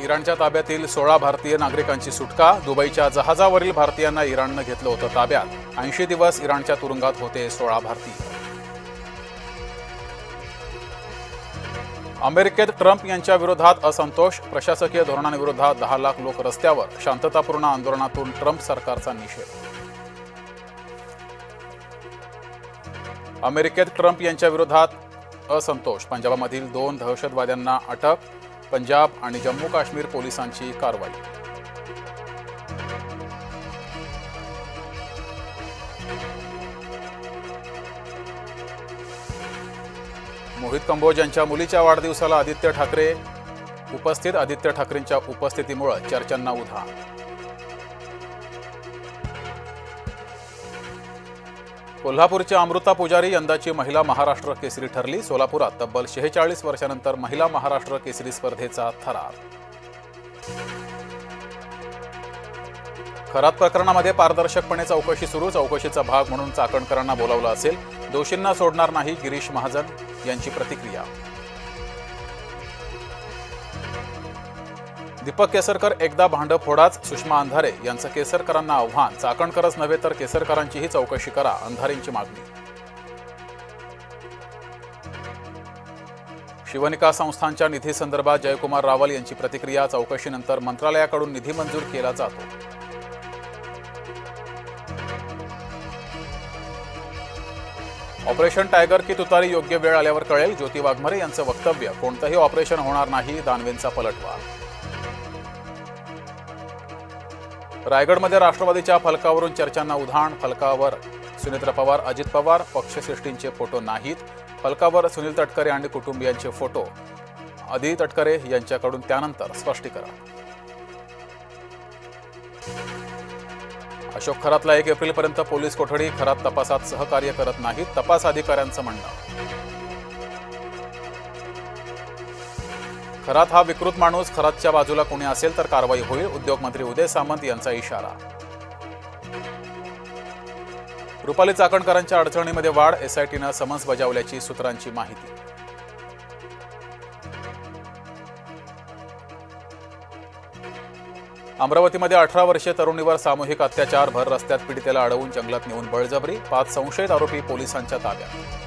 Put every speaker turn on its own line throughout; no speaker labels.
इराणच्या ताब्यातील 16 भारतीय नागरिकांची सुटका. दुबईच्या जहाजावरील भारतीयांना इराणनं घेतलं होतं ताब्यात. 80 दिवस इराणच्या तुरुंगात होते 16 भारतीय. अमेरिकेत ट्रम्प यांच्या विरोधात असंतोष. प्रशासकीय धोरणांविरोधात 10 लाख लोक रस्त्यावर. शांततापूर्ण आंदोलनातून ट्रम्प सरकारचा निषेध. अमेरिकेत ट्रम्प यांच्या विरोधात असंतोष. पंजाबमधील 2 दहशतवाद्यांना अटक. पंजाब आणि जम्मू काश्मीर पोलिसांची कारवाई. मोहित कंबोज यांच्या मुलीच्या वाढदिवसाला आदित्य ठाकरे उपस्थित. आदित्य ठाकरेंच्या उपस्थितीमुळे चर्चांना उधाण. कोल्हापूरच्या अमृता पुजारी यंदाची महिला महाराष्ट्र केसरी ठरली. सोलापुरात तब्बल 46 वर्षांनंतर महिला महाराष्ट्र केसरी स्पर्धेचा थरार. खरात प्रकरणामध्ये पारदर्शकपणे चौकशी सुरू. चौकशीचा भाग म्हणून चाकणकरांना बोलावलं असेल. दोषींना सोडणार नाही, गिरीश महाजन यांची प्रतिक्रिया. दीपक केसरकर एकदा भांडं फोडाच. सुषमा अंधारे यांचं केसरकरांना आव्हान. चाकणकरच नव्हे तर केसरकरांचीही चौकशी करा, अंधारेंची मागणी. शिवनिका संस्थांच्या निधीसंदर्भात जयकुमार रावल यांची प्रतिक्रिया. चौकशीनंतर मंत्रालयाकडून निधी मंजूर केला जातो. ऑपरेशन टायगर की तुतारी योग्य वेळ आल्यावर कळेल. ज्योती वाघमारे यांचं वक्तव्य. कोणतंही ऑपरेशन होणार नाही, दानवेंचा पलटवार. रायगडमध्ये राष्ट्रवादीच्या फलकावरून चर्चांना उधाण. फलकावर सुनेत्र पवार, अजित पवार पक्षश्रेष्ठींचे फोटो नाहीत. फलकावर सुनील तटकरे आणि कुटुंबियांचे फोटो. आदी तटकरे यांच्याकडून त्यानंतर स्पष्टीकरण. अशोक खरातला 1 एप्रिलपर्यंत पोलीस कोठडी. खरात तपासात सहकार्य करत नाहीत, तपास अधिकाऱ्यांचं म्हणणं. खरात हा विकृत माणूस. खरातच्या बाजूला कोणी असेल तर कारवाई होईल. उद्योगमंत्री उदय सामंत यांचा इशारा. रुपाली चाकणकरांच्या अडचणीमध्ये वाढ. एसआयटीनं समन्स बजावल्याची सूत्रांची माहिती. अमरावतीमध्ये 18 वर्षीय तरुणीवर सामूहिक अत्याचार. भर रस्त्यात पीडितेला अडवून जंगलात नेऊन बळजबरी. 5 संशयित आरोपी पोलिसांच्या ताब्यात.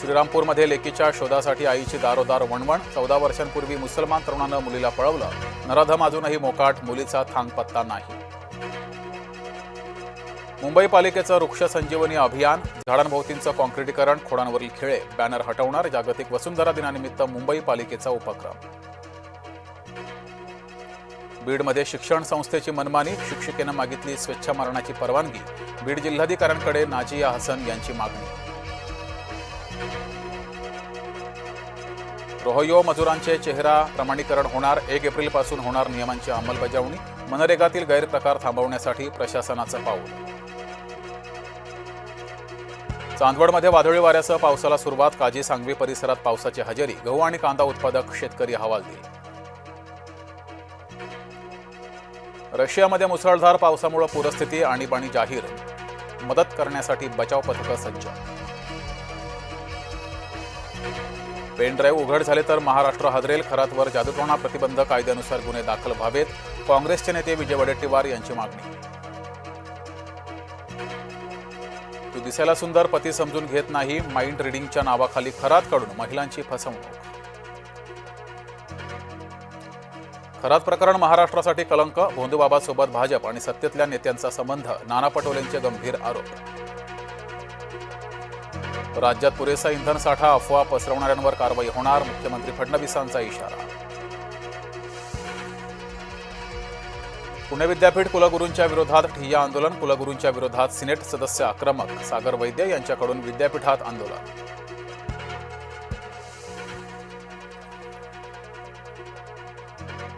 श्रीरामपूरमध्ये लेकीच्या शोधासाठी आईची दारोदार वणवण. 14 वर्षांपूर्वी मुसलमान तरुणानं मुलीला पळवलं. नराधम अजूनही मोकाट. मुलीचा थांगपत्ता नाही. मुंबई पालिकेचं वृक्ष संजीवनी अभियान. झाडांभोवतींचं कॉन्क्रिटीकरण. खोडांवरील खिळे, बॅनर हटवणार. जागतिक वसुंधरा दिनानिमित्त मुंबई पालिकेचा उपक्रम. बीडमध्ये शिक्षण संस्थेची मनमानी. शिक्षिकेनं मागितली स्वेच्छामरणाची परवानगी. बीड जिल्हाधिकाऱ्यांकडे नाजिया हसन यांची मागणी. रोहयो मजुरांचे चेहरा प्रमाणीकरण होणार. 1 एप्रिलपासून होणार नियमांची अंमलबजावणी. मनरेगातील गैरप्रकार थांबवण्यासाठी प्रशासनाचं पाऊल. चांदवडमध्ये वादळी वाऱ्यासह पावसाला सुरुवात. काजी सांगवी परिसरात पावसाची हजेरी. गहू आणि कांदा उत्पादक शेतकरी हवालदिल. रशियामध्ये मुसळधार पावसामुळे पूरस्थिती. आणीबाणी जाहीर. मदत करण्यासाठी बचाव पथकं सज्ज. पेन ड्राईव्ह उघड झाले तर महाराष्ट्र हादरेल. खरातवर जादूटोणा प्रतिबंध कायद्यानुसार गुन्हे दाखल व्हावेत. काँग्रेसचे नेते विजय वडेट्टीवार यांची मागणी. तू दिसायला सुंदर, पती समजून घेत नाही. माइंड रिडिंगच्या नावाखाली खरातकडून महिलांची फसवणूक. खरात प्रकरण महाराष्ट्रासाठी कलंक. भोंदूबाबासोबत भाजप आणि सत्तेतल्या नेत्यांचा संबंध. नाना पटोलेंचे गंभीर आरोप. राज्यात पुरेसा इंधन साठा. अफवा पसरवणाऱ्यांवर कारवाई होणार. मुख्यमंत्री फडणवीसांचा इशारा. पुणे विद्यापीठ कुलगुरूंच्या विरोधात ठिय्या आंदोलन. कुलगुरूंच्या विरोधात सिनेट सदस्य आक्रमक. सागर वैद्य यांच्याकडून विद्यापीठात आंदोलन.